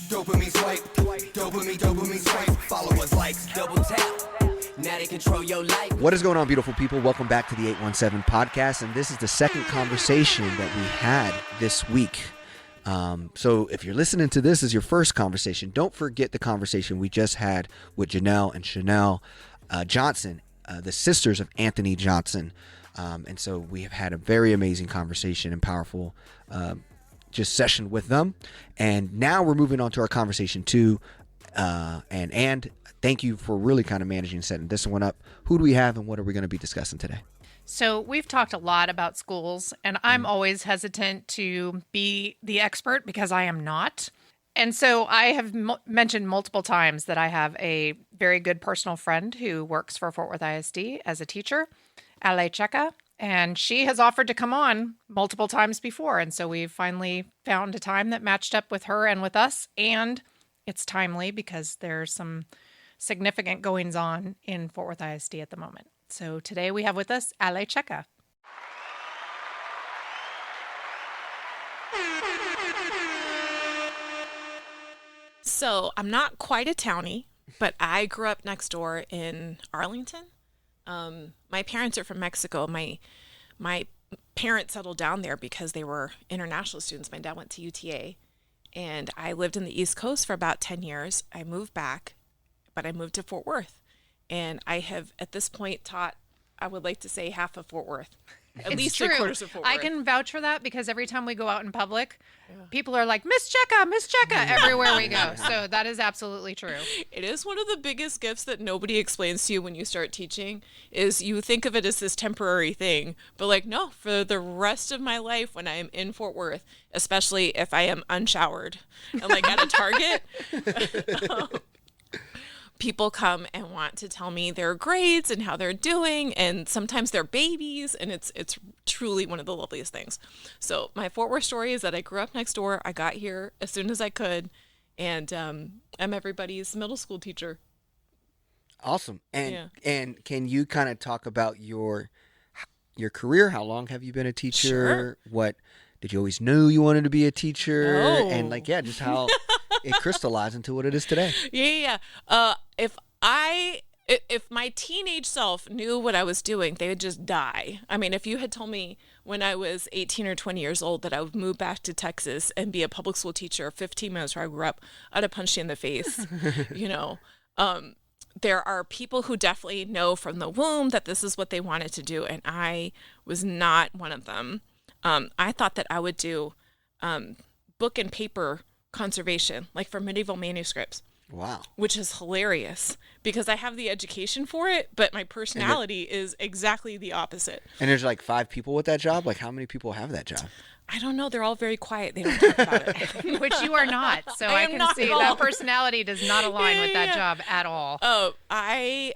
Dopamine swipe, dopamine swipe. Followers, likes, double tap. Now they control your life. What is going on, beautiful people? Welcome back to the 817 podcast, and this is the second conversation that we had this week. So if you're listening to this as your first conversation, don't forget the conversation we just had with Janelle and Chanel Johnson, the sisters of Anthony Johnson. And so we have had a very amazing conversation and powerful just session with them. And now we're moving on to our conversation two. And thank you for really kind of managing and setting this one up. Who do we have and what are we going to be discussing today? So we've talked a lot about schools, and I'm always hesitant to be the expert because I am not. And so I have mentioned multiple times that I have a very good personal friend who works for Fort Worth ISD as a teacher, Ale Cheka, and she has offered to come on multiple times before. And so we've finally found a time that matched up with her and with us, and it's timely because there's some significant goings on in Fort Worth ISD at the moment. So today we have with us Ale Cheka. So I'm not quite a townie, but I grew up next door in Arlington. My parents are from Mexico. My parents settled down there because they were international students. My dad went to UTA, and I lived in the East Coast for about 10 years. I moved back, but I moved to Fort Worth. And I have, at this point, taught, I would like to say, half of Fort Worth. At least true. 3/4 of Fort Worth. I can vouch for that because every time we go out in public, people are like, Miss Cheka, everywhere we go. So that is absolutely true. It is one of the biggest gifts that nobody explains to you when you start teaching, is you think of it as this temporary thing. But like, no, for the rest of my life when I am in Fort Worth, especially if I am unshowered and like at a Target, people come and want to tell me their grades and how they're doing, and sometimes they're babies, and it's truly one of the loveliest things. So my Fort Worth story is that I grew up next door. I got here as soon as I could, and I'm everybody's middle school teacher. Awesome. And can you kind of talk about your career? How long have you been a teacher? Sure. What did you always know you wanted to be a teacher? No. And just how it crystallized into what it is today. Yeah. If my teenage self knew what I was doing, they would just die. I mean, if you had told me when I was 18 or 20 years old that I would move back to Texas and be a public school teacher 15 minutes where I grew up, I'd have punched you in the face. There are people who definitely know from the womb that this is what they wanted to do, and I was not one of them. I thought that I would do book and paper conservation, like for medieval manuscripts. Wow. Which is hilarious because I have the education for it, but my personality is exactly the opposite. And there's like 5 people with that job? Like how many people have that job? I don't know. They're all very quiet. They don't talk about it. Which you are not. So I can see that personality does not align with that job at all. Oh, I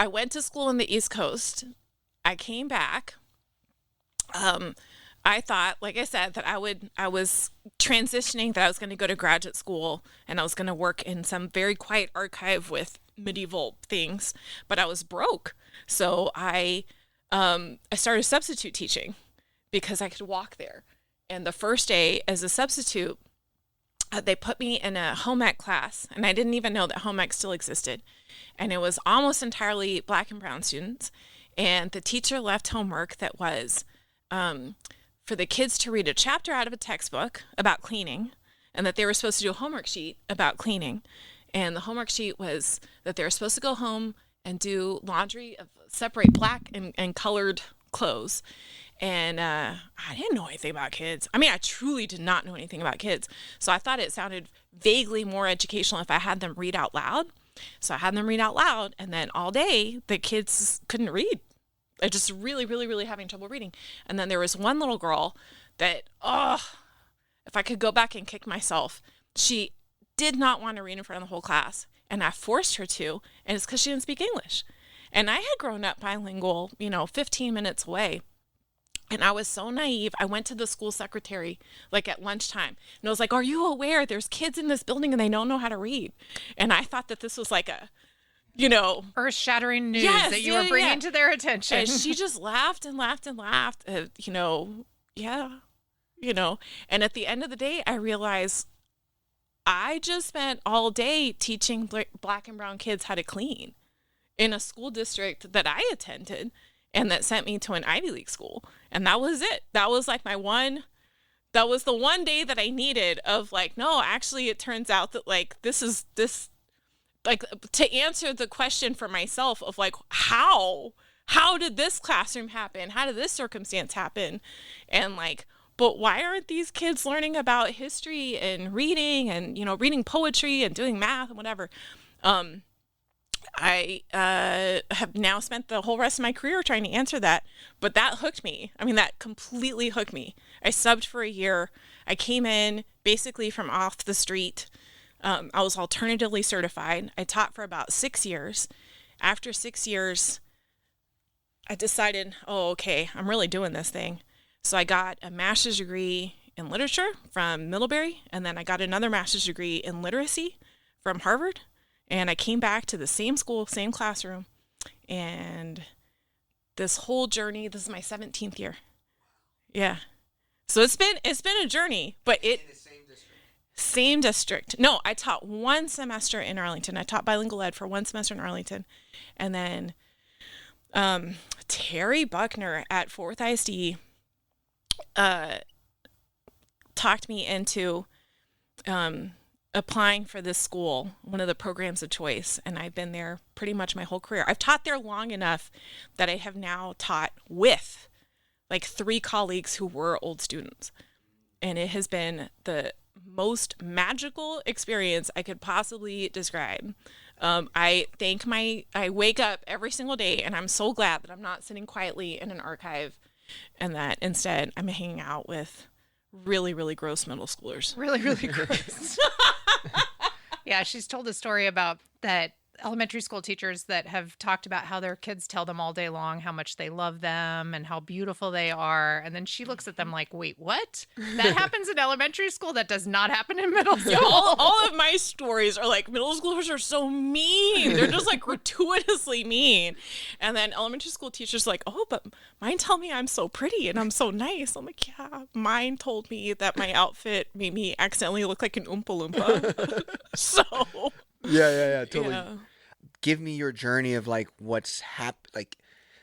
went to school in the East Coast. I came back. I thought, like I said, that I was transitioning, that I was going to go to graduate school and I was going to work in some very quiet archive with medieval things, but I was broke. So I started substitute teaching because I could walk there. And the first day as a substitute, they put me in a home ec class, and I didn't even know that home ec still existed. And it was almost entirely Black and brown students. And the teacher left homework that was for the kids to read a chapter out of a textbook about cleaning, and that they were supposed to do a homework sheet about cleaning. And the homework sheet was that they were supposed to go home and do laundry of separate black and colored clothes. And I didn't know anything about kids. I mean, I truly did not know anything about kids. So I thought it sounded vaguely more educational if I had them read out loud. So I had them read out loud, and then all day the kids couldn't read. They're just really, really, really having trouble reading. And then there was one little girl that, if I could go back and kick myself, she did not want to read in front of the whole class. And I forced her to, and it's because she didn't speak English. And I had grown up bilingual, 15 minutes away. And I was so naive. I went to the school secretary like at lunchtime, and I was like, "Are you aware there's kids in this building and they don't know how to read?" And I thought that this was like a, earth-shattering news that you were bringing to their attention. And she just laughed and laughed and laughed. And at the end of the day, I realized I just spent all day teaching black and brown kids how to clean in a school district that I attended and that sent me to an Ivy League school. And that was it. That was like that was the one day that I needed of like, no, actually it turns out that like, like to answer the question for myself of like, how did this classroom happen? How did this circumstance happen? And like, but why aren't these kids learning about history and reading and, you know, reading poetry and doing math and whatever? I have now spent the whole rest of my career trying to answer that, but that hooked me. I mean, that completely hooked me. I subbed for a year. I came in basically from off the street. I was alternatively certified. I taught for about 6 years. After 6 years, I decided, oh, okay, I'm really doing this thing. So I got a master's degree in literature from Middlebury, and then I got another master's degree in literacy from Harvard. And I came back to the same school, same classroom, and this whole journey, this is my 17th year. Yeah. So it's been a journey, but In the same district. same district. No, I taught one semester in Arlington. I taught bilingual ed for one semester in Arlington. And then Terry Buckner at FWISD talked me into applying for this school, one of the programs of choice, and I've been there pretty much my whole career. I've taught there long enough that I have now taught with like 3 colleagues who were old students. And it has been the most magical experience I could possibly describe. I wake up every single day and I'm so glad that I'm not sitting quietly in an archive and that instead I'm hanging out with really, really gross middle schoolers. Really, really gross. Yeah, she's told a story about that elementary school teachers that have talked about how their kids tell them all day long how much they love them and how beautiful they are. And then she looks at them like, wait, what? That happens in elementary school? That does not happen in middle school. Yeah, all of my stories are like, middle schoolers are so mean. They're just like gratuitously mean. And then elementary school teachers are like, oh, but mine tell me I'm so pretty and I'm so nice. I'm like, yeah, mine told me that my outfit made me accidentally look like an Oompa Loompa. So... Yeah, totally. Yeah. Give me your journey of like what's happened. Like,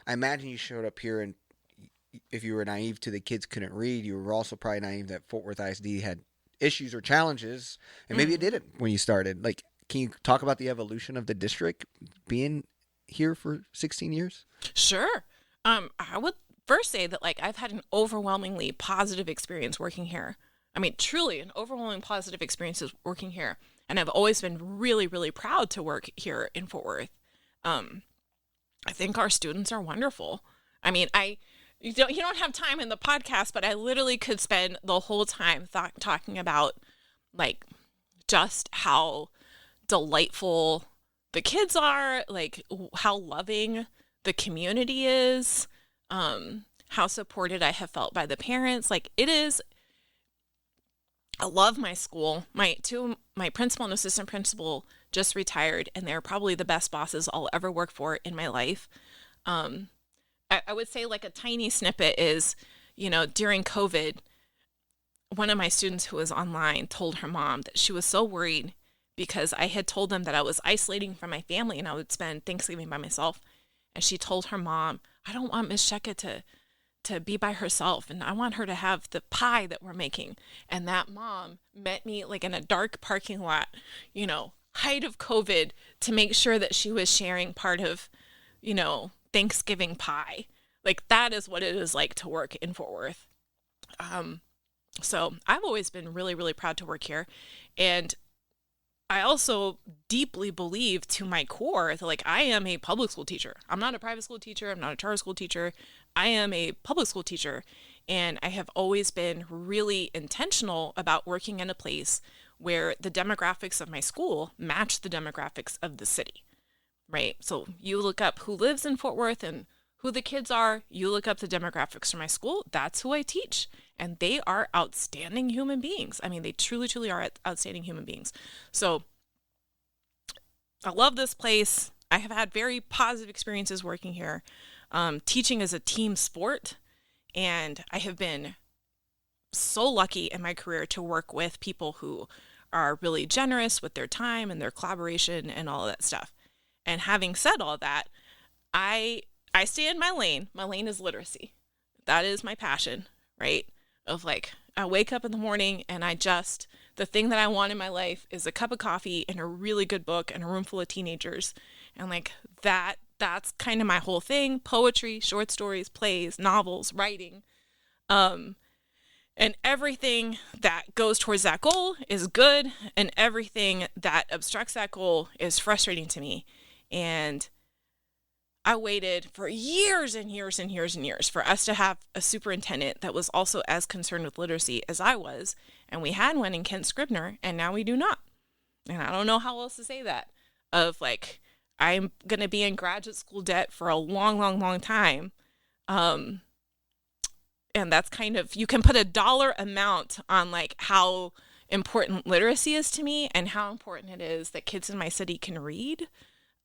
I imagine you showed up here and if you were naive to the kids couldn't read, you were also probably naive that Fort Worth ISD had issues or challenges, and maybe it didn't when you started. Like, can you talk about the evolution of the district being here for 16 years? Sure. I would first say that like I've had an overwhelmingly positive experience working here. I mean, truly an overwhelming positive experience working here. And I've always been really, really proud to work here in Fort Worth. I think our students are wonderful. I mean, you don't have time in the podcast, but I literally could spend the whole time talking about like just how delightful the kids are, like how loving the community is, how supported I have felt by the parents. Like it is. I love my school. My principal and assistant principal just retired, and they're probably the best bosses I'll ever work for in my life. I would say like a tiny snippet is, you know, during COVID, one of my students who was online told her mom that she was so worried because I had told them that I was isolating from my family and I would spend Thanksgiving by myself. And she told her mom, I don't want Miss Sheka to be by herself and I want her to have the pie that we're making. And that mom met me like in a dark parking lot, you know, height of COVID, to make sure that she was sharing part of, you know, Thanksgiving pie. Like that is what it is like to work in Fort Worth. So I've always been really, really proud to work here. And I also deeply believe to my core that like I am a public school teacher. I'm not a private school teacher. I'm not a charter school teacher. I am a public school teacher. And I have always been really intentional about working in a place where the demographics of my school match the demographics of the city, right? So you look up who lives in Fort Worth and who the kids are. You look up the demographics for my school. That's who I teach. And they are outstanding human beings. I mean, they truly, truly are outstanding human beings. So I love this place. I have had very positive experiences working here. Teaching is a team sport. And I have been so lucky in my career to work with people who are really generous with their time and their collaboration and all of that stuff. And having said all that, I stay in my lane. My lane is literacy. That is my passion, right? Of like, I wake up in the morning and the thing that I want in my life is a cup of coffee and a really good book and a room full of teenagers. And like that's kind of my whole thing. Poetry, short stories, plays, novels, writing. And everything that goes towards that goal is good. And everything that obstructs that goal is frustrating to me. And I waited for years and years and years and years for us to have a superintendent that was also as concerned with literacy as I was. And we had one in Kent Scribner, and now we do not. And I don't know how else to say that. Of like, I'm going to be in graduate school debt for a long, long, long time. And that's kind of, you can put a dollar amount on like how important literacy is to me and how important it is that kids in my city can read.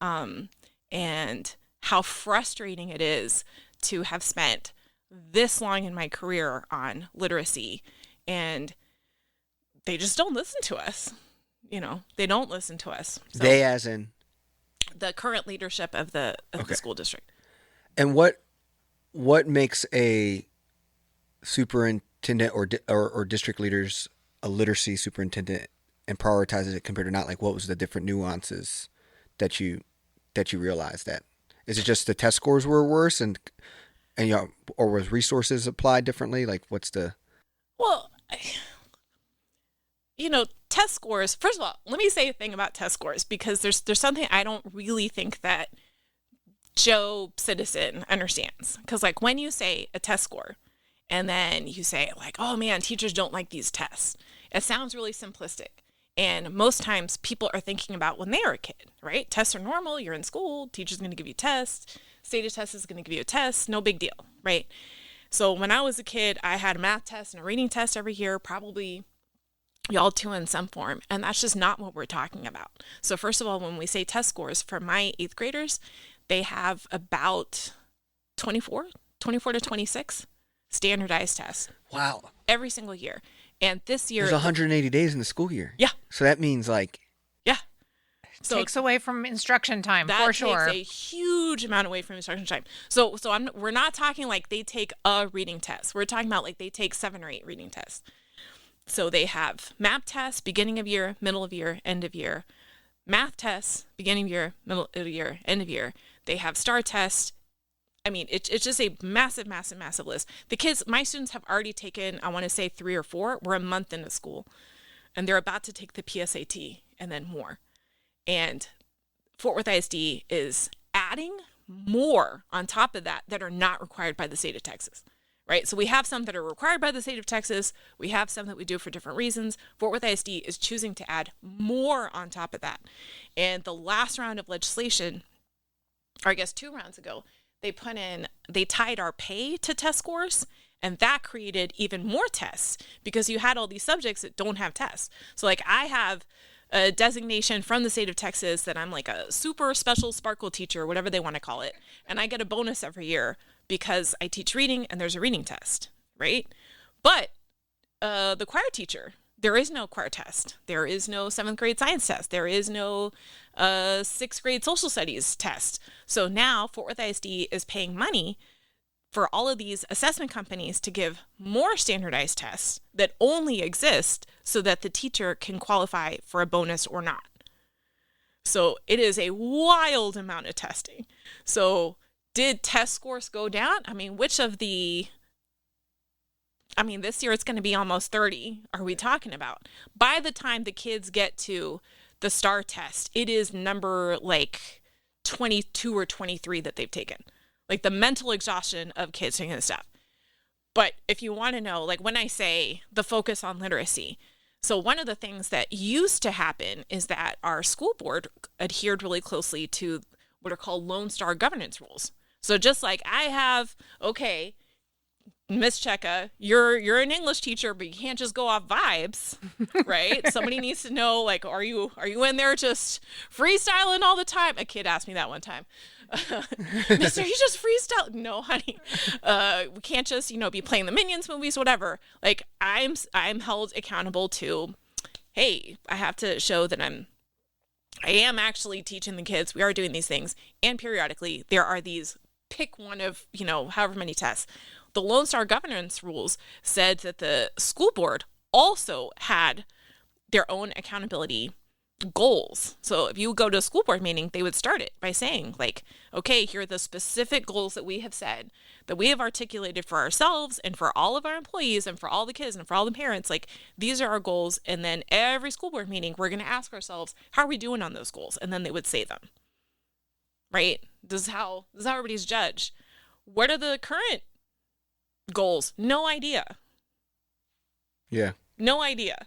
And how frustrating it is to have spent this long in my career on literacy, and they just don't listen to us. They don't listen to us. So They as in? the current leadership of the school district. And what makes a superintendent or district leaders a literacy superintendent and prioritizes it compared to not? Like, what was the different nuances that you realized that? Is it just the test scores were worse and or was resources applied differently? Like, what's the? Well, test scores. First of all, let me say a thing about test scores, because there's something I don't really think that Joe citizen understands. Because like when you say a test score, and then you say like, oh man, teachers don't like these tests. It sounds really simplistic. And most times people are thinking about when they were a kid, right? Tests are normal. You're in school. Teacher's going to give you tests. State of test is going to give you a test. No big deal, right? So when I was a kid, I had a math test and a reading test every year, probably y'all too in some form. And that's just not what we're talking about. So first of all, when we say test scores, for my 8th graders, they have about 24 to 26 standardized tests. Wow. Every single year. And this year, There's 180 days in the school year. Yeah. So that means like. Yeah. So takes away from instruction time, that for sure. takes a huge amount away from instruction time. So we're not talking like they take a reading test. We're talking about like they take 7 or 8 reading tests. So they have MAP tests, beginning of year, middle of year, end of year. Math tests, beginning of year, middle of year, end of year. They have STAR tests. I mean, it's just a massive, massive, massive list. The kids, my students have already taken, I want to say 3 or 4. We're a month into school. And they're about to take the PSAT and then more. And Fort Worth ISD is adding more on top of that are not required by the state of Texas, right? So we have some that are required by the state of Texas. We have some that we do for different reasons. Fort Worth ISD is choosing to add more on top of that. And the last round of legislation, or I guess 2 rounds ago, they tied our pay to test scores, and that created even more tests because you had all these subjects that don't have tests. So like I have a designation from the state of Texas that I'm like a super special sparkle teacher, whatever they want to call it. And I get a bonus every year because I teach reading and there's a reading test, right? But the choir teacher, there is no choir test. There is no 7th grade science test. There is no 6th grade social studies test. So now Fort Worth ISD is paying money for all of these assessment companies to give more standardized tests that only exist so that the teacher can qualify for a bonus or not. So it is a wild amount of testing. So did test scores go down? I mean, this year it's going to be almost 30. Are we talking about? By the time the kids get to the STAR test, it is number like 22 or 23 that they've taken. Like the mental exhaustion of kids taking this stuff. But if you want to know, like when I say the focus on literacy, so one of the things that used to happen is that our school board adhered really closely to what are called Lone Star governance rules. So just like I have, okay, Miss Cheka, you're an English teacher, but you can't just go off vibes, right? Somebody needs to know, like, are you in there just freestyling all the time? A kid asked me that one time. Mister, you just freestyle? No, honey. We can't just, be playing the Minions movies, whatever. Like, I'm held accountable to hey, I have to show that I am actually teaching the kids. We are doing these things. And periodically there are these, pick one of, however many tests. The Lone Star governance rules said that the school board also had their own accountability goals. So if you go to a school board meeting, they would start it by saying like, okay, here are the specific goals that we have said, that we have articulated for ourselves and for all of our employees and for all the kids and for all the parents. Like, these are our goals. And then every school board meeting, we're going to ask ourselves, how are we doing on those goals? And then they would say them. Right? This is how everybody's judged. What are the current goals? No idea. Yeah. No idea.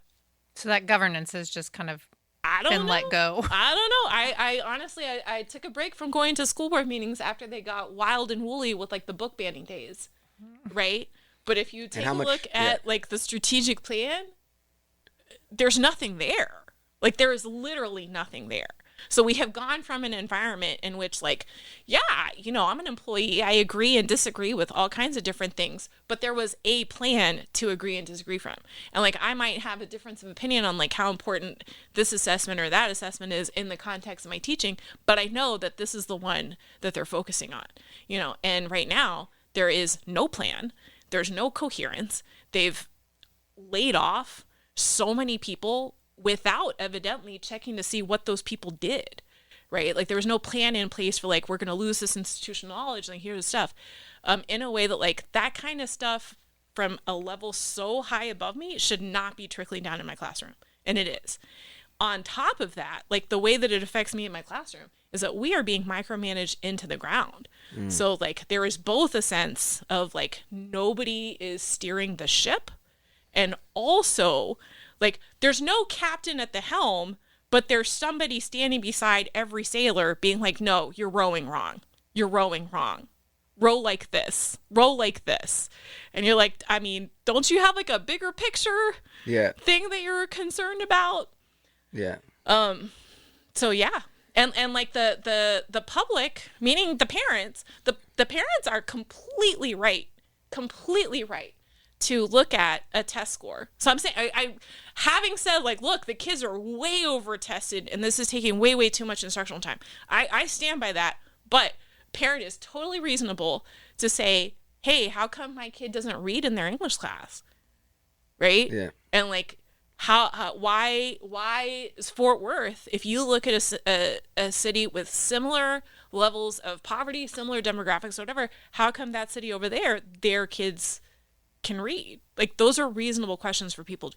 So that governance is just kind of I don't been know. let go. I don't know. I honestly, I took a break from going to school board meetings after they got wild and woolly with like the book banning days, right? But if you take a look at like the strategic plan, there's nothing there. Like, there is literally nothing there. So we have gone from an environment in which, like, yeah, I'm an employee. I agree and disagree with all kinds of different things, but there was a plan to agree and disagree from. And like, I might have a difference of opinion on like how important this assessment or that assessment is in the context of my teaching, but I know that this is the one that they're focusing on, and right now there is no plan. There's no coherence. They've laid off so many people without evidently checking to see what those people did, right? Like, there was no plan in place for like, we're going to lose this institutional knowledge, like, here's the stuff, in a way that like that kind of stuff from a level so high above me should not be trickling down in my classroom. And it is. On top of that, like, the way that it affects me in my classroom is that we are being micromanaged into the ground. So like, there is both a sense of like, nobody is steering the ship, and also like, there's no captain at the helm, but there's somebody standing beside every sailor being like, no, you're rowing wrong. You're rowing wrong. Row like this. Row like this. And you're like, I mean, don't you have like a bigger picture thing that you're concerned about? Yeah. So yeah. And like the public, meaning the parents, the parents are completely right to look at a test score. So I'm saying, I having said like, look, the kids are way over tested and this is taking way, way too much instructional time. I stand by that, but parent is totally reasonable to say, hey, how come my kid doesn't read in their English class? Right? Yeah. And like, why is Fort Worth, if you look at a city with similar levels of poverty, similar demographics, whatever, how come that city over there, their kids can read? Like, those are reasonable questions for people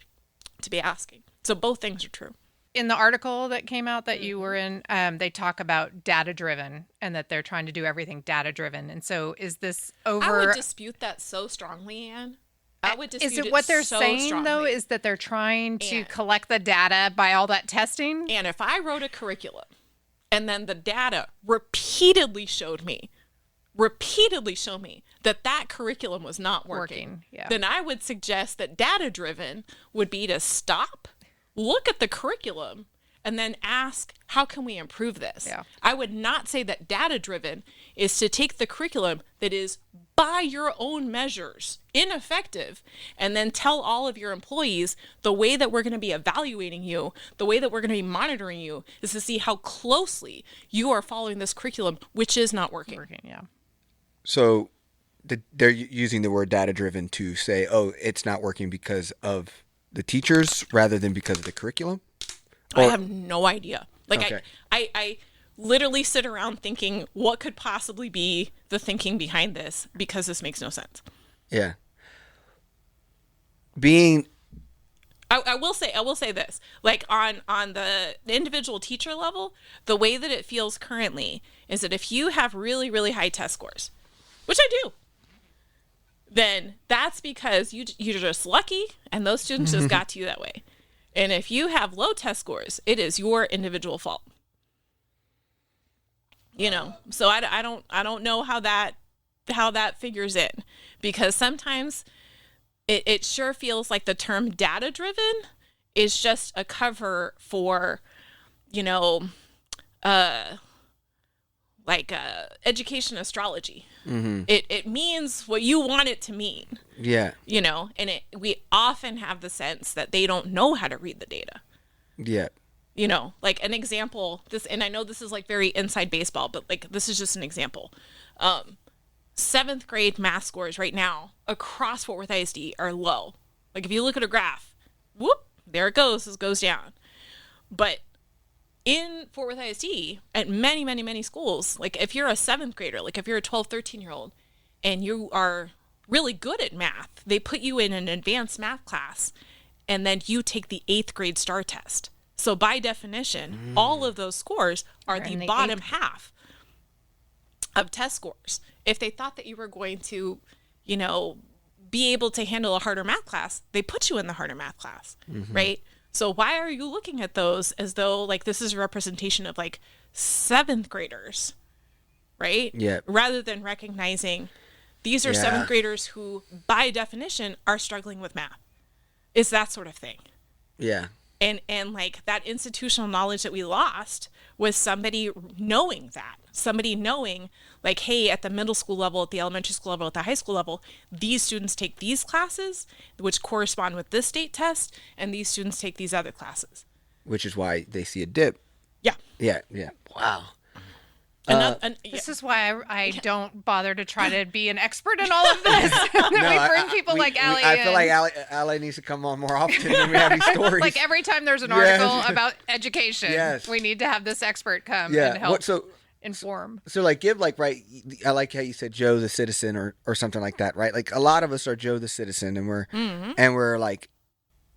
to be asking. So both things are true. In the article that came out that you were in, they talk about data driven and that they're trying to do everything data driven. And so is this over? I would dispute that so strongly, Anne. I would dispute it. Is it what they're so saying strongly, though? Is that they're trying to collect the data by all that testing? And if I wrote a curriculum and then the data repeatedly showed me that curriculum was not working, then I would suggest that data-driven would be to stop, look at the curriculum, and then ask, how can we improve this? Yeah. I would not say that data-driven is to take the curriculum that is, by your own measures, ineffective, and then tell all of your employees the way that we're going to be evaluating you, the way that we're going to be monitoring you, is to see how closely you are following this curriculum, which is not working. So they're using the word data-driven to say, oh, it's not working because of the teachers rather than because of the curriculum? I have no idea. Like, okay. I literally sit around thinking, what could possibly be the thinking behind this? Because this makes no sense. Yeah. I will say this, like on the individual teacher level, the way that it feels currently is that if you have really, really high test scores, which I do, then that's because you're just lucky and those students just got to you that way. And if you have low test scores, it is your individual fault. So I don't know how that figures in, because sometimes it sure feels like the term data driven is just a cover for, education astrology. Mm-hmm. It means what you want it to mean. Yeah. And we often have the sense that they don't know how to read the data. Yeah. You know, like an example, this, and I know this is like very inside baseball, but like this is just an example. 7th grade math scores right now across Fort Worth ISD are low. Like if you look at a graph, whoop, there it goes, it goes down. But in Fort Worth ISD, at many, many, many schools, like if you're a 7th grader, like if you're a 12, 13-year-old, and you are really good at math, they put you in an advanced math class, and then you take the 8th grade STAR test. So by definition, all of those scores are the bottom half of test scores. If they thought that you were going to, you know, be able to handle a harder math class, they put you in the harder math class, right? So why are you looking at those as though like this is a representation of like 7th graders, right? Yeah. Rather than recognizing these are 7th graders who by definition are struggling with math. It's that sort of thing. Yeah. And like that institutional knowledge that we lost was somebody knowing that. Somebody knowing like, hey, at the middle school level, at the elementary school level, at the high school level, these students take these classes, which correspond with this state test, and these students take these other classes. Which is why they see a dip. Yeah. Yeah. Yeah. Wow. This is why I don't bother to try to be an expert in all of this. We bring people like Allie I feel in. like Allie needs to come on more often when we have these stories. Like every time there's an article about education, we need to have this expert come and help inform. So like give like, right, I like how you said Joe the citizen or something like that, right? Like a lot of us are Joe the citizen, and we're like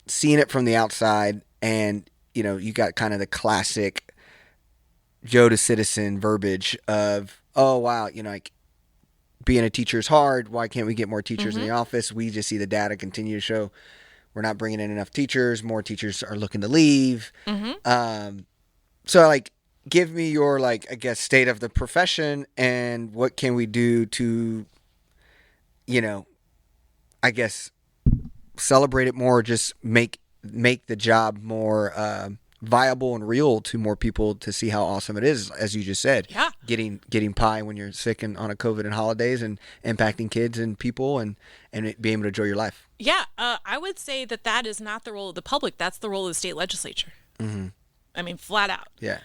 seeing it from the outside, and you know, you got kind of the classic Joe the citizen verbiage of, oh wow, you know, like being a teacher is hard. Why can't we get more teachers in the office? We just see the data continue to show we're not bringing in enough teachers. More teachers are looking to leave. So like, give me your like, I guess, state of the profession and what can we do to, you know, I guess celebrate it more, just make the job more viable and real to more people to see how awesome it is, as you just said. Yeah. Getting pie when you're sick and on a COVID and holidays, and impacting kids and people, and being able to enjoy your life. Yeah, I would say that is not the role of the public. That's the role of the state legislature. I mean, flat out. Yeah.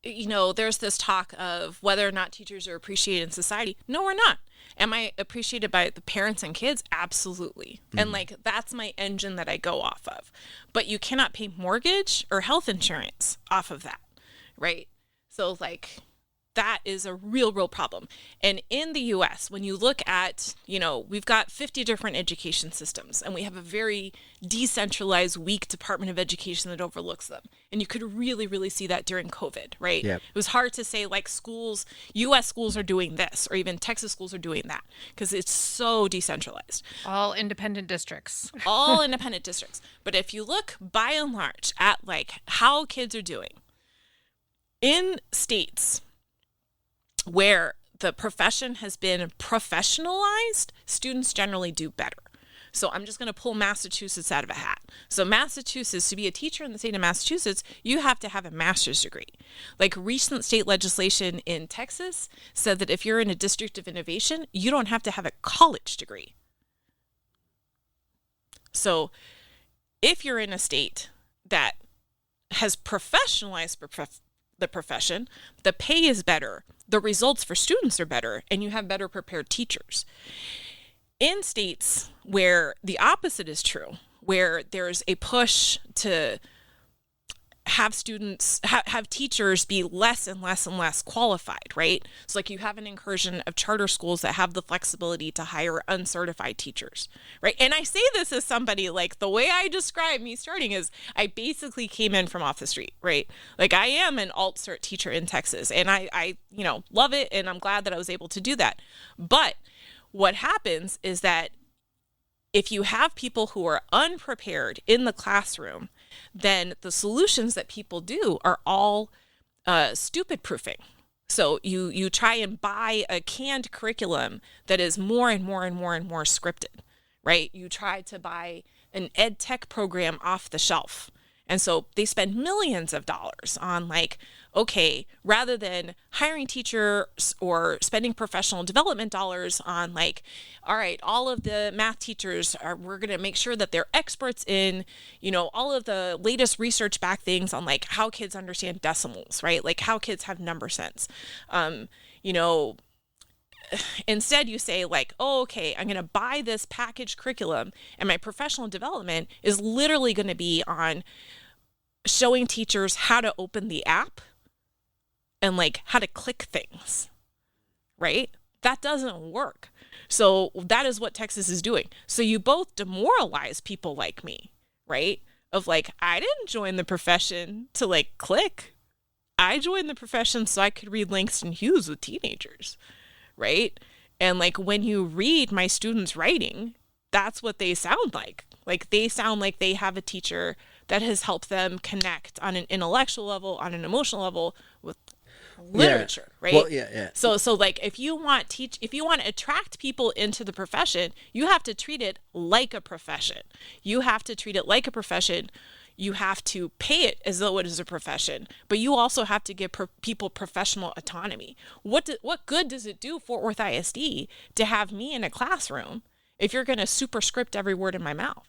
You know, there's this talk of whether or not teachers are appreciated in society. No, we're not. Am I appreciated by the parents and kids? Absolutely. And like, that's my engine that I go off of. But you cannot pay mortgage or health insurance off of that, right? So like, that is a real problem. And in the US, when you look at, you know, we've got 50 different education systems, and we have a very decentralized, weak Department of Education that overlooks them. And you could really, really see that during COVID, right? Yep. It was hard to say like schools, US schools are doing this, or even Texas schools are doing that, because it's so decentralized. All independent districts. All independent districts. But if you look by and large at like how kids are doing in states where the profession has been professionalized, students generally do better. So I'm just going to pull Massachusetts out of a hat. So Massachusetts, to be a teacher in the state of Massachusetts, you have to have a master's degree. Like recent state legislation in Texas said that if you're in a district of innovation, you don't have to have a college degree. So if you're in a state that has professionalized the profession, the pay is better, the results for students are better, and you have better prepared teachers. In states where the opposite is true, where there's a push to have students, have teachers be less and less and less qualified, right? So like you have an incursion of charter schools that have the flexibility to hire uncertified teachers, right? And I say this as somebody, like the way I describe me starting is I basically came in from off the street, right? Like I am an alt-cert teacher in Texas, and I you know, love it, and I'm glad that I was able to do that. But what happens is that if you have people who are unprepared in the classroom, then the solutions that people do are all stupid proofing. So you try and buy a canned curriculum that is more and more and more and more scripted, right? You try to buy an ed tech program off the shelf, And so they spend millions of dollars on like, okay, rather than hiring teachers or spending professional development dollars on like, all right, all of the math teachers we're going to make sure that they're experts in, all of the latest research back things on like how kids understand decimals, right? Like how kids have number sense. Instead you say like, oh, okay, I'm going to buy this packaged curriculum and my professional development is literally going to be on showing teachers how to open the app and like how to click things, right? That doesn't work. So that is what Texas is doing. So you both demoralize people like me, right? Of like, I didn't join the profession to like click. I joined the profession so I could read Langston Hughes with teenagers, right? And like when you read my students' writing, that's what they sound like. Like they sound like they have a teacher that has helped them connect on an intellectual level, on an emotional level with literature, right? Well, yeah. So like if you want to attract people into the profession, you have to treat it like a profession. You have to treat it like a profession. You have to pay it as though it is a profession, but you also have to give people professional autonomy. What good does it do Fort Worth ISD to have me in a classroom if you're going to superscript every word in my mouth,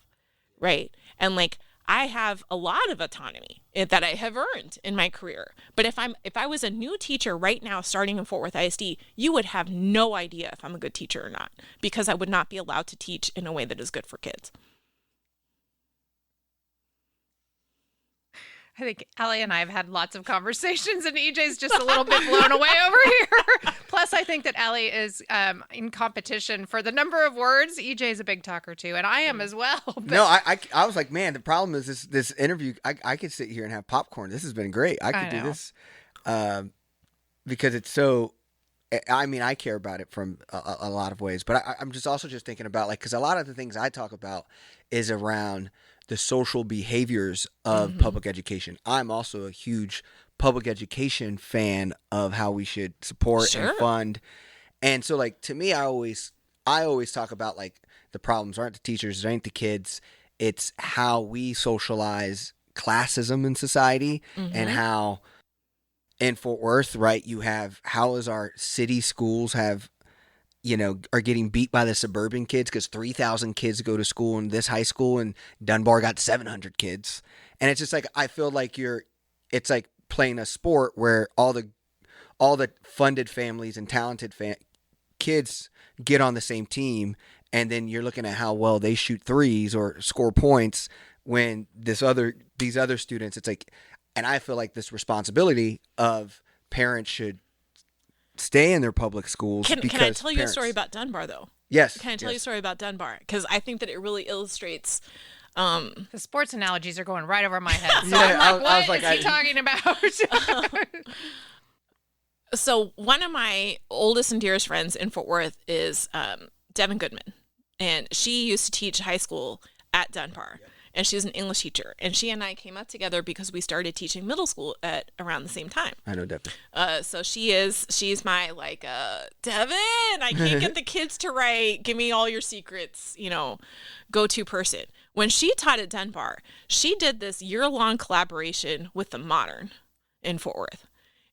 right? And like I have a lot of autonomy that I have earned in my career. But if I was a new teacher right now starting in Fort Worth ISD, you would have no idea if I'm a good teacher or not, because I would not be allowed to teach in a way that is good for kids. I think Allie and I have had lots of conversations, and EJ's just a little bit blown away over here. Plus, I think that Allie is in competition for the number of words. EJ is a big talker too, and I am as well. But... No, I was like, man, the problem is this interview. I could sit here and have popcorn. This has been great. I could do this because it's so. I mean, I care about it from a lot of ways, but I'm just also just thinking about like because a lot of the things I talk about is around the social behaviors of public education. I'm also a huge public education fan of how we should support and fund. And so like to me, I always talk about like the problems aren't the teachers, it ain't the kids. It's how we socialize classism in society and how in Fort Worth, right, you have how is our city schools have are getting beat by the suburban kids because 3,000 kids go to school in this high school and Dunbar got 700 kids. And it's just like, I feel like it's like playing a sport where all the funded families and talented kids get on the same team. And then you're looking at how well they shoot threes or score points when these other students, it's like, and I feel like this responsibility of parents should stay in their public schools. Can I tell you a story about Dunbar, though? Yes. Can I tell you a story about Dunbar? Because I think that it really illustrates. The sports analogies are going right over my head. So I'm like, what is he talking about? So one of my oldest and dearest friends in Fort Worth is Devin Goodman. And she used to teach high school at Dunbar. Yep. And she's an English teacher. And she and I came up together because we started teaching middle school at around the same time. I know Devin. So she's my like, Devin, I can't get the kids to write. Give me all your secrets, go-to person. When she taught at Dunbar, she did this year-long collaboration with the Modern in Fort Worth.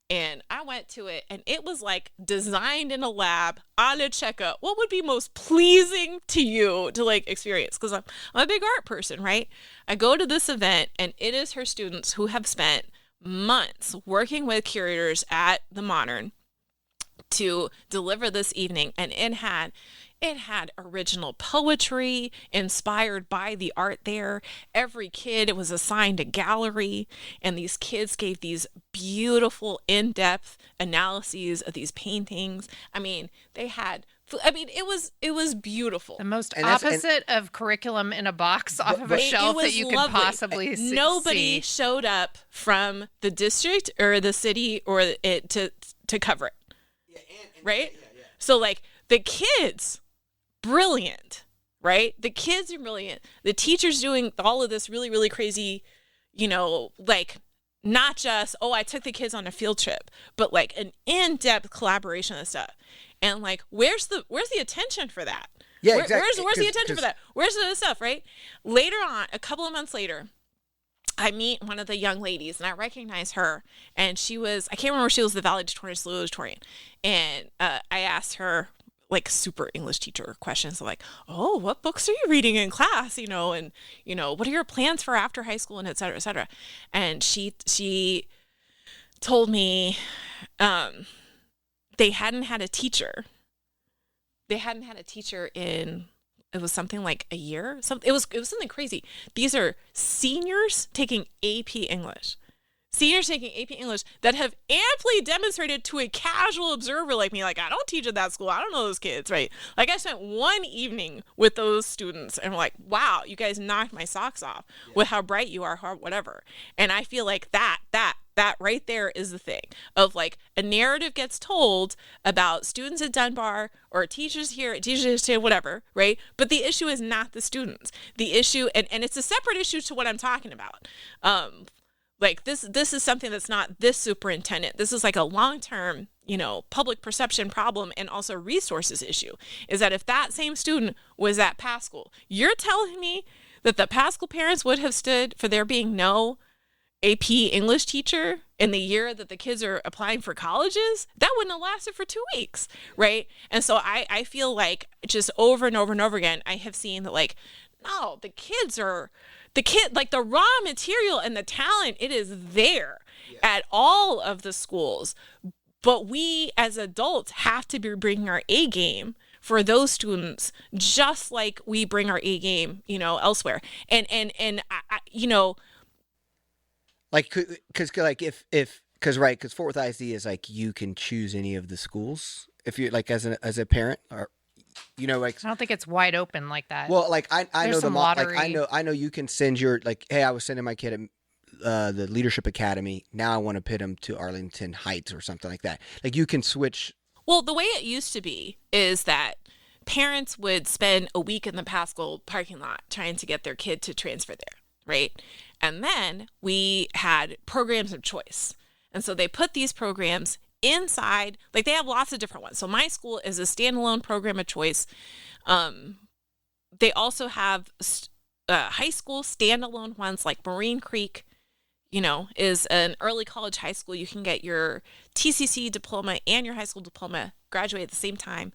And I went to it, and it was like designed in a lab on a checkup. What would be most pleasing to you to like experience? Because I'm a big art person, right? I go to this event, and it is her students who have spent months working with curators at the Modern to deliver this evening. And it had original poetry inspired by the art there. Every kid was assigned a gallery, and these kids gave these beautiful in-depth analyses of these paintings. I mean, it was beautiful. The most opposite of curriculum in a box off of a shelf that you could possibly see. Nobody showed up from the district or the city or it to cover it. Yeah, right? Yeah. So like the kids, brilliant, right? The kids are brilliant. The teacher's doing all of this really, really crazy, like not just, I took the kids on a field trip, but like an in-depth collaboration and stuff. And like, where's the attention for that? Yeah, exactly. Where's the attention for that? Where's the stuff, right? Later on, a couple of months later, I meet one of the young ladies and I recognize her, and I can't remember if she was the valedictorian or salutatorian. And I asked her, like, super English teacher questions like, oh, what books are you reading in class? And, what are your plans for after high school, and et cetera, et cetera. And she told me they hadn't had a teacher. They hadn't had a teacher in, it was something like a year. It was something crazy. These are seniors taking AP English. Seniors taking AP English that have amply demonstrated to a casual observer like me, like, I don't teach at that school. I don't know those kids, right? Like, I spent one evening with those students and I'm like, wow, you guys knocked my socks off with how bright you are, whatever. And I feel like that right there is the thing of, like, a narrative gets told about students at Dunbar or teachers here, whatever, right? But the issue is not the students. The issue, and it's a separate issue to what I'm talking about. Like, this is something that's not this superintendent. This is like a long-term, public perception problem, and also resources issue, is that if that same student was at Paschal, you're telling me that the Paschal parents would have stood for there being no AP English teacher in the year that the kids are applying for colleges? That wouldn't have lasted for 2 weeks, right? And so I feel like just over and over and over again, I have seen that, like, no, like, the raw material and the talent, it is there at all of the schools. But we as adults have to be bringing our A game for those students, just like we bring our A game, elsewhere. And like, because Fort Worth ISD is like, you can choose any of the schools if you like as a parent, or like, I don't think it's wide open like that. Well, like, I know There's some lottery. I know you can send your, like, hey, I was sending my kid at the Leadership Academy. Now I want to pit him to Arlington Heights or something like that. Like, you can switch. Well, the way it used to be is that parents would spend a week in the Paschal parking lot trying to get their kid to transfer there, right? And then we had programs of choice. And so they put these programs inside, like, they have lots of different ones. So my school is a standalone program of choice. They also have high school standalone ones, like Marine Creek, is an early college high school. You can get your TCC diploma and your high school diploma, graduate at the same time.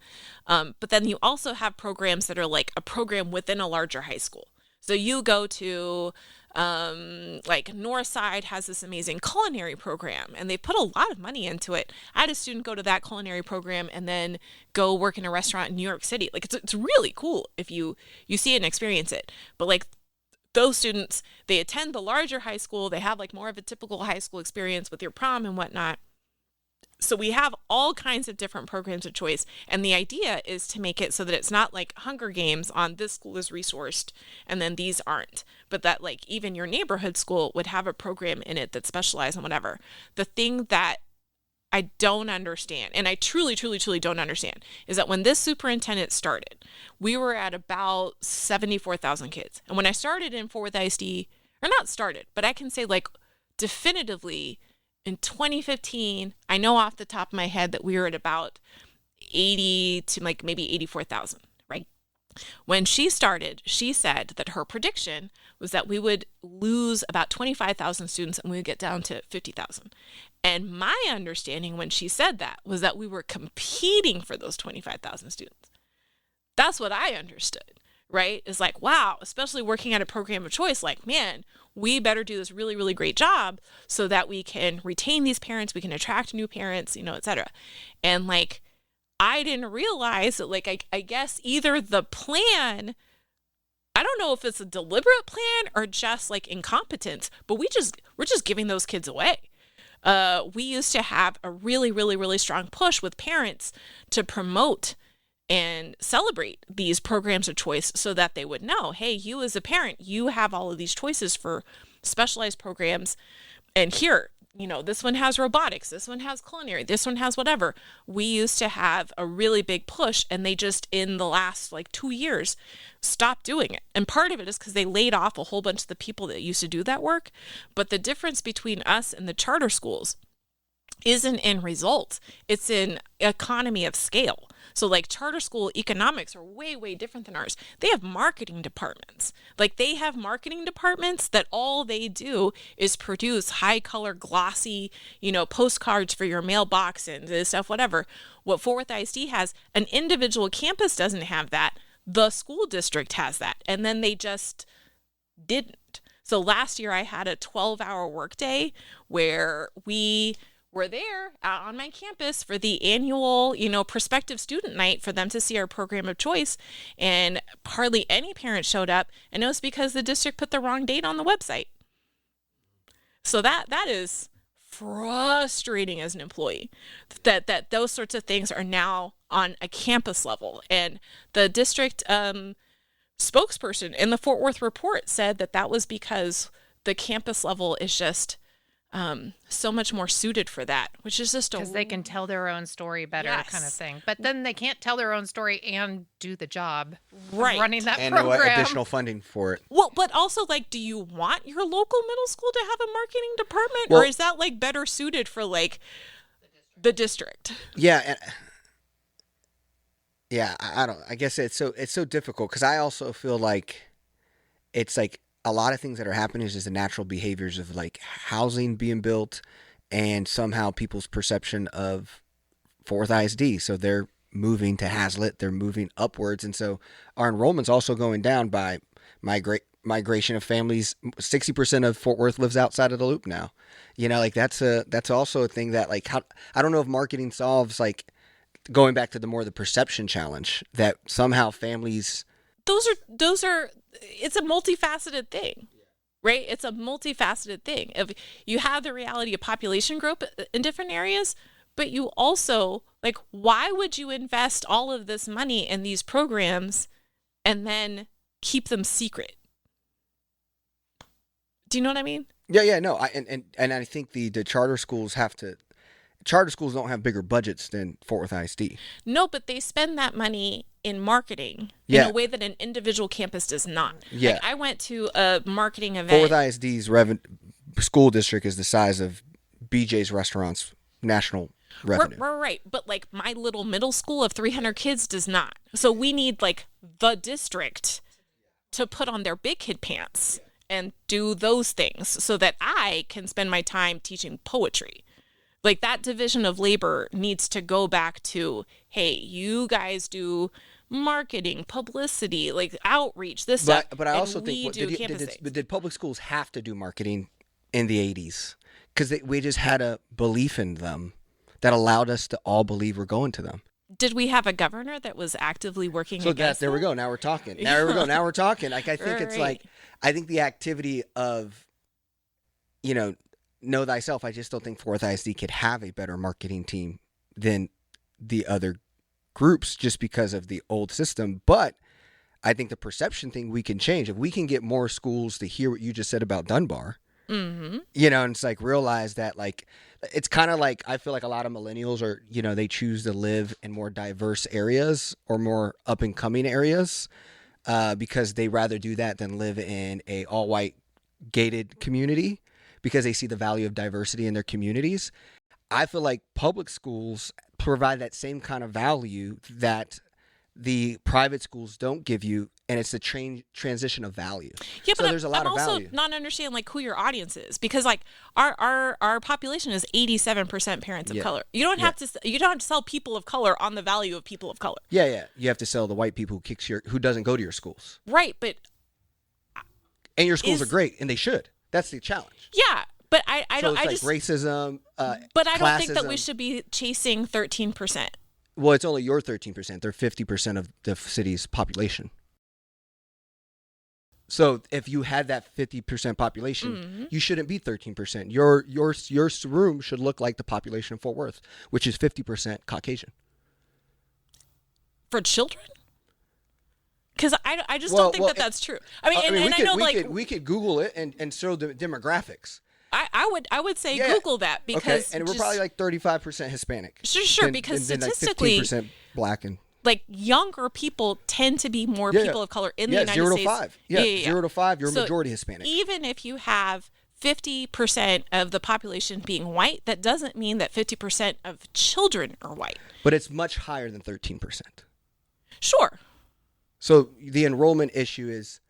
But then you also have programs that are like a program within a larger high school. So you go to, like, Northside has this amazing culinary program, and they put a lot of money into it. I had a student go to that culinary program and then go work in a restaurant in New York City. Like, it's really cool if you see it and experience it. But, like, those students, they attend the larger high school. They have, like, more of a typical high school experience with your prom and whatnot. So we have all kinds of different programs of choice. And the idea is to make it so that it's not like Hunger Games on this school is resourced and then these aren't, but that, like, even your neighborhood school would have a program in it that specializes in whatever. The thing that I don't understand, and I truly, truly, truly don't understand, is that when this superintendent started, we were at about 74,000 kids. And when I started in Fort Worth ISD, or not started, but I can say, like, definitively, in 2015, I know off the top of my head that we were at about 80 to, like, maybe 84,000, right? When she started, she said that her prediction was that we would lose about 25,000 students and we would get down to 50,000. And my understanding when she said that was that we were competing for those 25,000 students. That's what I understood, right? It's like, wow, especially working at a program of choice, like, man, we better do this really, really great job so that we can retain these parents, we can attract new parents, et cetera. And, like, I didn't realize that, like, I guess either the plan, I don't know if it's a deliberate plan or just, like, incompetence, but we're just giving those kids away. We used to have a really, really, really strong push with parents to promote and celebrate these programs of choice so that they would know, hey, you as a parent, you have all of these choices for specialized programs. And here, this one has robotics, this one has culinary, this one has whatever. We used to have a really big push, and they just, in the last, like, 2 years, stopped doing it. And part of it is because they laid off a whole bunch of the people that used to do that work. But the difference between us and the charter schools isn't in results. It's in economy of scale. So like charter school economics are way, way different than ours. They have marketing departments. Like they have marketing departments that all they do is produce high color, glossy, postcards for your mailbox and this stuff, whatever. What Fort Worth ISD has, an individual campus doesn't have that. The school district has that. And then they just didn't. So last year I had a 12-hour workday where we were there out on my campus for the annual, prospective student night for them to see our program of choice. And hardly any parent showed up. And it was because the district put the wrong date on the website. So that is frustrating as an employee, that those sorts of things are now on a campus level. And the district spokesperson in the Fort Worth report said that was because the campus level is just so much more suited for that, which is just because they can tell their own story better, kind of thing. But then they can't tell their own story and do the job of running that and program. no additional funding for it. Well, but also, like, do you want your local middle school to have a marketing department, or is that like better suited for like the district? Yeah, I don't. I guess it's so difficult because I also feel like it's like a lot of things that are happening is just the natural behaviors of like housing being built and somehow people's perception of Fort Worth ISD. So they're moving to Hazlitt, they're moving upwards. And so our enrollment's also going down by migration of families. 60% of Fort Worth lives outside of the loop now. Like that's also a thing that like, I don't know if marketing solves like going back to the perception challenge that somehow families. Those are, it's a multifaceted thing, right? It's a multifaceted thing. If you have the reality of population growth in different areas, but you also, like, why would you invest all of this money in these programs and then keep them secret? Do you know what I mean? Yeah, no. I think the charter schools charter schools don't have bigger budgets than Fort Worth ISD. No, but they spend that money in marketing in a way that an individual campus does not. Yeah. Like I went to a marketing event. Fort Worth ISD's school district is the size of BJ's Restaurants' national revenue. Right. But like my little middle school of 300 kids does not. So we need like the district to put on their big kid pants and do those things so that I can spend my time teaching poetry. Like that division of labor needs to go back to, hey, you guys do marketing, publicity, like outreach, this stuff. But I also think, did public schools have to do marketing in the 80s? Because we just had a belief in them that allowed us to all believe we're going to them. Did we have a governor that was actively working against there we go. Now we're talking. Now we're talking. Like I think it's like, I think the activity of, know thyself. I just don't think Fort Worth ISD could have a better marketing team than the other groups just because of the old system. But I think the perception thing we can change. If we can get more schools to hear what you just said about Dunbar, and it's like realize that like, it's kind of like, I feel like a lot of millennials are, they choose to live in more diverse areas or more up and coming areas because they rather do that than live in a all white gated community, because they see the value of diversity in their communities. I feel like public schools provide that same kind of value that the private schools don't give you, and it's the transition of value. Yeah, so but there's a lot I'm of also value. not understanding like who your audience is, because like our population is 87% parents of color. You don't have to sell people of color on the value of people of color. Yeah. You have to sell the white people who doesn't go to your schools. Right, but and your schools are great, and they should. That's the challenge. Yeah, but I don't. It's like racism. But I don't think that classism. we should be chasing 13%. Well, it's only your 13%. They're 50% of the city's population. So if you had that 50% population, you shouldn't be 13%. Your room should look like the population of Fort Worth, which is 50% Caucasian. For children? Because I just don't think that's true. I mean, we could Google it and show the demographics. I would say Google that, because and we're probably like 35% Hispanic. Sure, because statistically, like 15% black and like younger people tend to be more people of color in the United States. 0 to 5. 0 to 5, you're majority Hispanic. Even if you have 50% of the population being white, that doesn't mean that 50% of children are white. But it's much higher than 13%. Sure. So the enrollment issue is...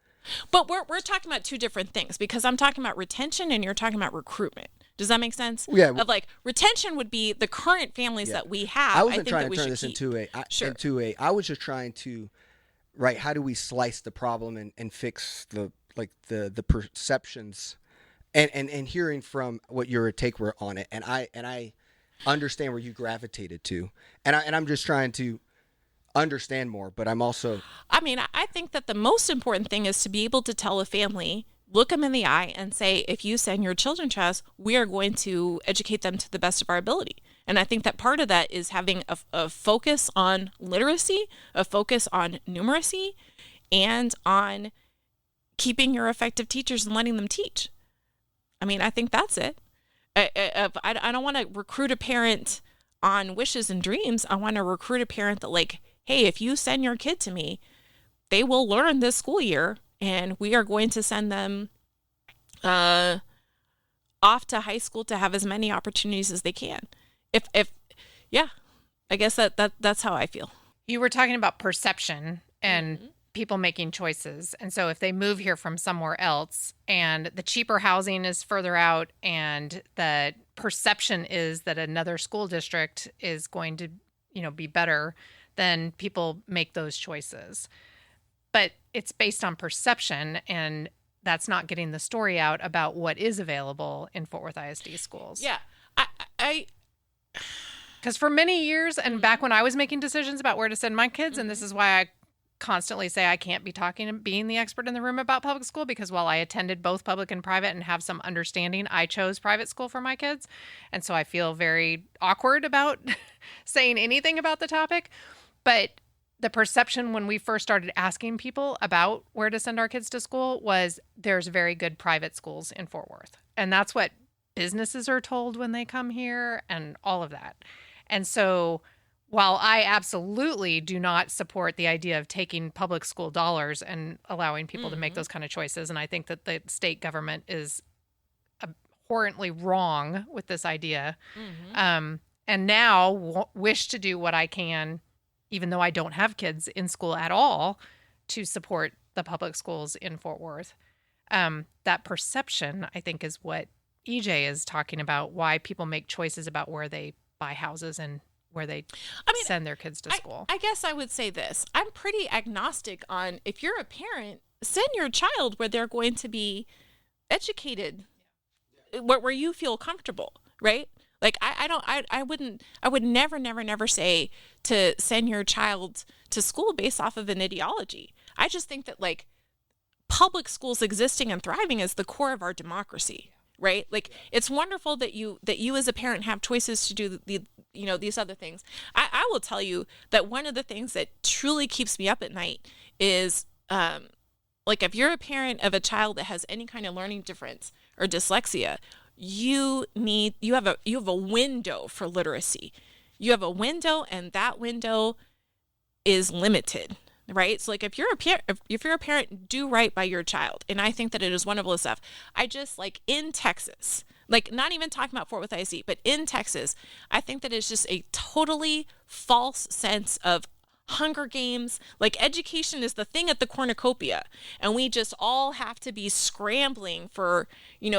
But we're talking about two different things, because I'm talking about retention and you're talking about recruitment. Does that make sense? Yeah. Of like, retention would be the current families that we have. I wasn't think trying that to we turn should this keep. into a. I was just trying to, right? How do we slice the problem and fix the perceptions, and hearing from what your take were on it, and I understand where you gravitated to, and I'm just trying to understand more, but I'm also... I mean, I think that the most important thing is to be able to tell a family, look them in the eye and say, if you send your children to us, we are going to educate them to the best of our ability. And I think that part of that is having a focus on literacy, a focus on numeracy, and on keeping your effective teachers and letting them teach. I mean, I think that's it. I don't want to recruit a parent on wishes and dreams. I want to recruit a parent that, like, hey, if you send your kid to me, they will learn this school year, and we are going to send them off to high school to have as many opportunities as they can. Yeah, I guess that's how I feel. You were talking about perception and people making choices. And so if they move here from somewhere else and the cheaper housing is further out and the perception is that another school district is going to, be better, then people make those choices. But it's based on perception, and that's not getting the story out about what is available in Fort Worth ISD schools. Yeah. Because for many years, and back when I was making decisions about where to send my kids, and this is why I constantly say I can't be talking and being the expert in the room about public school, because while I attended both public and private and have some understanding, I chose private school for my kids. And so I feel very awkward about saying anything about the topic. But the perception when we first started asking people about where to send our kids to school was there's very good private schools in Fort Worth. And that's what businesses are told when they come here and all of that. And so while I absolutely do not support the idea of taking public school dollars and allowing people to make those kind of choices, and I think that the state government is abhorrently wrong with this idea, and now wish to do what I can, even though I don't have kids in school at all, to support the public schools in Fort Worth. That perception, I think, is what EJ is talking about, why people make choices about where they buy houses and where they send their kids to school. I guess I would say this. I'm pretty agnostic on, if you're a parent, send your child where they're going to be educated, where you feel comfortable, right? Like I would never say to send your child to school based off of an ideology. I just think that, like, public schools existing and thriving is the core of our democracy, right? Like, it's wonderful that you as a parent have choices to do these other things. I will tell you that one of the things that truly keeps me up at night is like, if you're a parent of a child that has any kind of learning difference or dyslexia, you have a window for literacy. You have a window, and that window is limited, right? So, like, if you're a parent, do right by your child. And I think that it is wonderful stuff. I just, like, in Texas, like, not even talking about Fort Worth ISD, but in Texas, I think that it's just a totally false sense of Hunger Games. Like, education is the thing at the cornucopia, and we just all have to be scrambling for,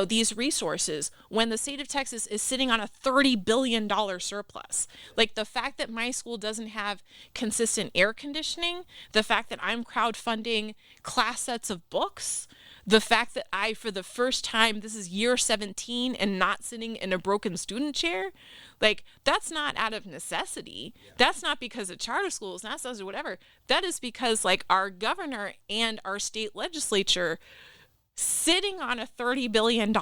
these resources when the state of Texas is sitting on a $30 billion surplus. Like, the fact that my school doesn't have consistent air conditioning, the fact that I'm crowdfunding class sets of books, the fact that I, for the first time, this is year 17, and not sitting in a broken student chair, like, that's not out of necessity. Yeah. That's not because of charter schools, not or whatever. That is because, like, our governor and our state legislature, sitting on a $30 billion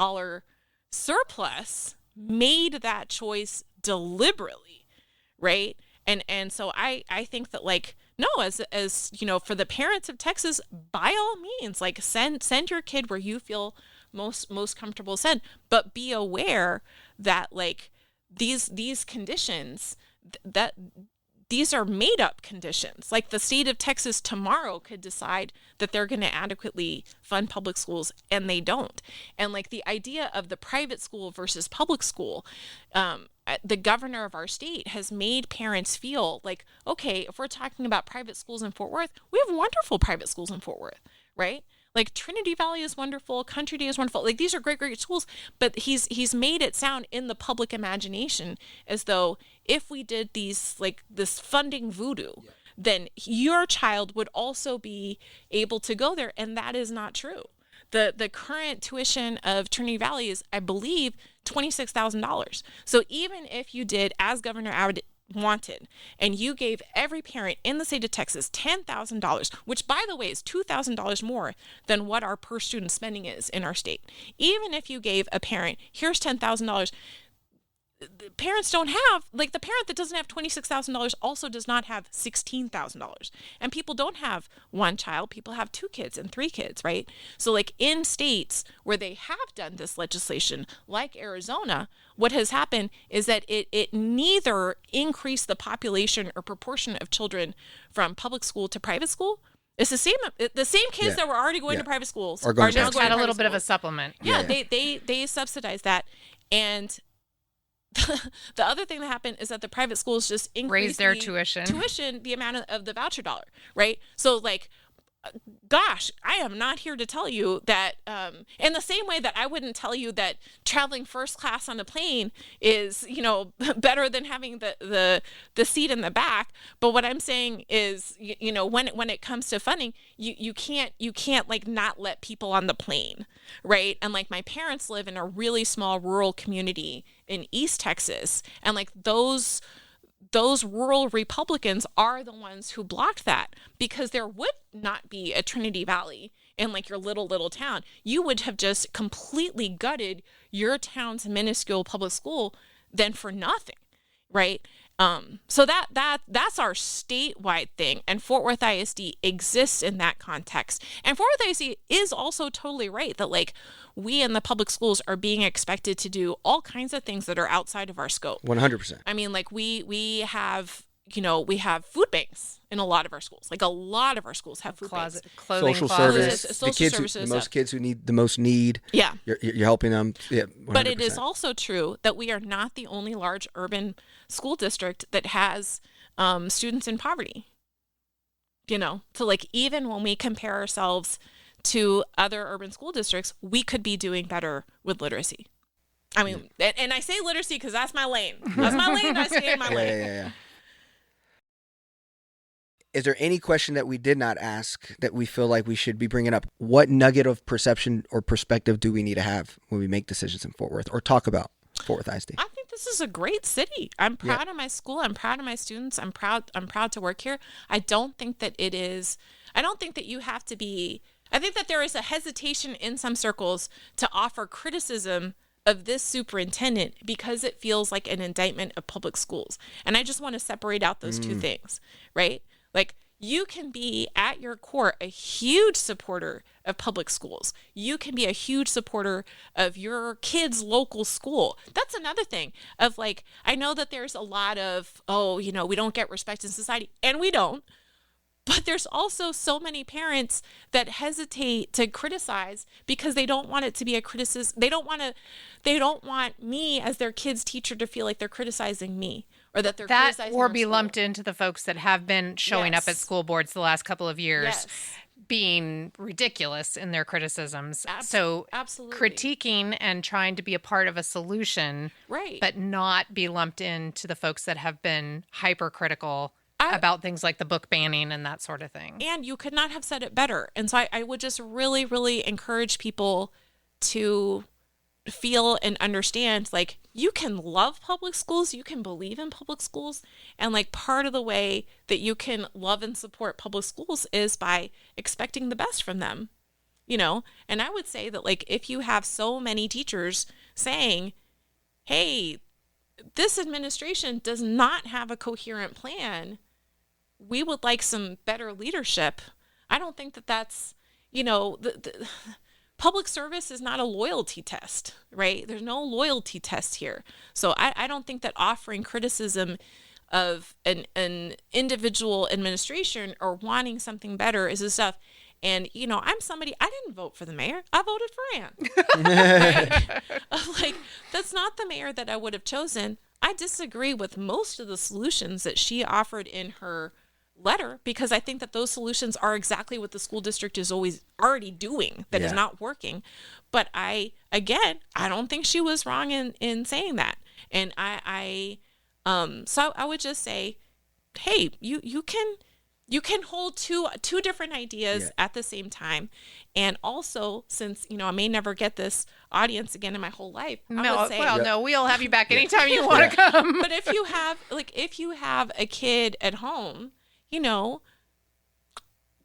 surplus, made that choice deliberately, right? And so I think that, like, no, as for the parents of Texas, by all means, like, send your kid where you feel most comfortable send, but be aware that, like, these conditions, that these are made up conditions. Like the state of Texas tomorrow could decide that they're going to adequately fund public schools, and they don't. And like the idea of the private school versus public school, the governor of our state has made parents feel like, okay, if we're talking about private schools in Fort Worth, we have wonderful private schools in Fort Worth, right? Like Trinity Valley is wonderful, Country Day is wonderful. Like these are great, great schools, but he's made it sound in the public imagination as though if we did these, like this funding voodoo, then your child would also be able to go there, and that is not true. The current tuition of Trinity Valley is, I believe, $26,000. So even if you did as Governor Abbott wanted, and you gave every parent in the state of Texas $10,000, which by the way is $2,000 more than what our per student spending is in our state. Even if you gave a parent, here's $10,000, the parents don't have, like the parent that doesn't have $26,000 also does not have $16,000. And people don't have one child, people have 2 kids and 3 kids, right? So like in states where they have done this legislation, like Arizona, what has happened is that it neither increased the population or proportion of children from public school to private school. It's the same kids that were already going to private schools are now just going had to a little private bit of a schools. supplement. Yeah, they subsidize that. And the other thing that happened is that the private schools just increased their the tuition, the amount of the voucher dollar, right? So like, gosh, I am not here to tell you that, in the same way that I wouldn't tell you that traveling first class on a plane is, better than having the seat in the back. But what I'm saying is, when it comes to funding, you can't like not let people on the plane, right? And like my parents live in a really small rural community in East Texas, and like those rural Republicans are the ones who blocked that, because there would not be a Trinity Valley in like your little town. You would have just completely gutted your town's minuscule public school then for nothing, right? So that's our statewide thing, and Fort Worth ISD exists in that context. And Fort Worth ISD is also totally right that like we in the public schools are being expected to do all kinds of things that are outside of our scope. 100%. I mean, like we have food banks in a lot of our schools. Like a lot of our schools have food banks. Clothing Social closets. service. Social the kids services, the most kids who need the most need. Yeah. You're helping them. Yeah. 100%. But it is also true that we are not the only large urban school district that has students in poverty. So like even when we compare ourselves to other urban school districts, we could be doing better with literacy. I mean, and I say literacy because that's my lane. That's my lane. I stay in my lane. Yeah. Is there any question that we did not ask that we feel like we should be bringing up? What nugget of perception or perspective do we need to have when we make decisions in Fort Worth or talk about Fort Worth ISD? I think this is a great city. I'm proud of my school. I'm proud of my students. I'm proud to work here. I don't think that you have to be. I think that there is a hesitation in some circles to offer criticism of this superintendent because it feels like an indictment of public schools. And I just want to separate out those two things, right? Like you can be at your core a huge supporter of public schools. You can be a huge supporter of your kid's local school. That's another thing of like, I know that there's a lot of, we don't get respect in society, and we don't. But there's also so many parents that hesitate to criticize because they don't want it to be a criticism. They don't want me as their kid's teacher to feel like they're criticizing me or that they're criticizing or our be school. lumped into the folks that have been showing up at school boards the last couple of years. Yes. Being ridiculous in their criticisms. So absolutely. Critiquing and trying to be a part of a solution, Right. but not be lumped into the folks that have been hypercritical about things like the book banning and that sort of thing. And you could not have said it better. And so I would just really, really encourage people to feel and understand, like, you can love public schools, you can believe in public schools, and like part of the way that you can love and support public schools is by expecting the best from them, And I would say that like if you have so many teachers saying, hey, this administration does not have a coherent plan, we would like some better leadership. I don't think that that's, the public service is not a loyalty test, right? There's no loyalty test here. So I don't think that offering criticism an individual administration or wanting something better is this stuff. And, you know, I'm somebody, I didn't vote for the mayor. I voted for Ann. Like, that's not the mayor that I would have chosen. I disagree with most of the solutions that she offered in her letter, because I think that those solutions are exactly what the school district is always already doing that is not working. But I don't think she was wrong in saying that. And so I would just say, hey, you can hold two different ideas at the same time. And also, since, you know, I may never get this audience again in my whole life, I would say, no, we'll have you back anytime you want to come. But if you have a kid at home, you know,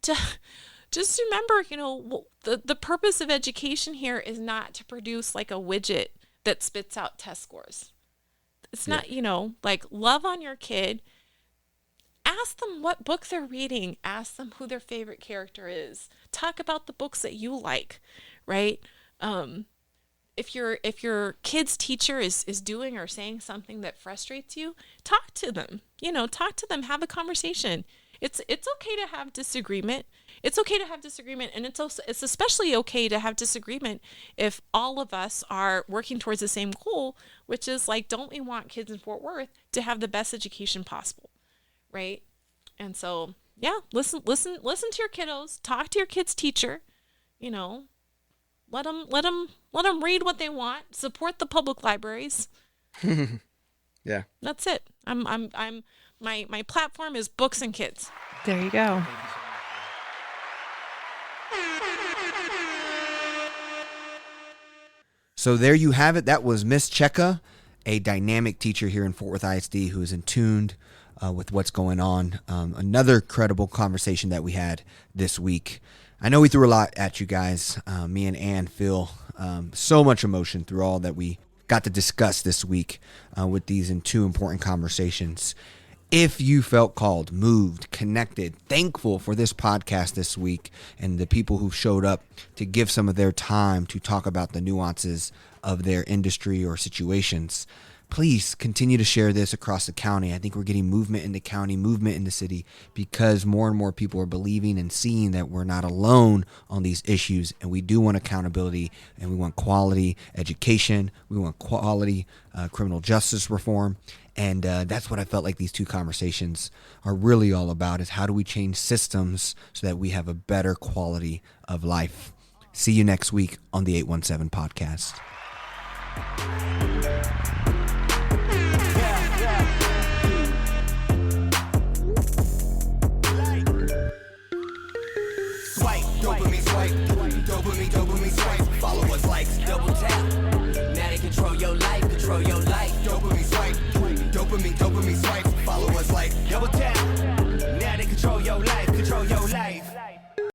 just remember, you know, the purpose of education here is not to produce like a widget that spits out test scores. It's not, you know, like, love on your kid. Ask them what book they're reading. Ask them who their favorite character is. Talk about the books that you like, right? If your kid's teacher is doing or saying something that frustrates you, talk to them. You know, talk to them. Have a conversation. It's okay to have disagreement. It's okay to have disagreement, and it's especially okay to have disagreement if all of us are working towards the same goal, which is like, don't we want kids in Fort Worth to have the best education possible, right? And so, yeah, listen to your kiddos. Talk to your kid's teacher. You know, let them read what they want. Support the public libraries. Yeah, that's it. My platform is books and kids. There you go. So there you have it. That was Miss Cheka, a dynamic teacher here in Fort Worth ISD who is in tune with what's going on. Another credible conversation that we had this week. I know we threw a lot at you guys. Me and Ann feel so much emotion through all that we got to discuss this week with these two important conversations. If you felt called, moved, connected, thankful for this podcast this week and the people who showed up to give some of their time to talk about the nuances of their industry or situations, please continue to share this across the county. I think we're getting movement in the county, movement in the city, because more and more people are believing and seeing that we're not alone on these issues, and we do want accountability, and we want quality education. We want quality criminal justice reform. And that's what I felt like these two conversations are really all about, is how do we change systems so that we have a better quality of life. See you next week on the 817 podcast. Swipe, dopamine swipe. Follow us, likes, double tap. Now they control your life, Dopamine swipe.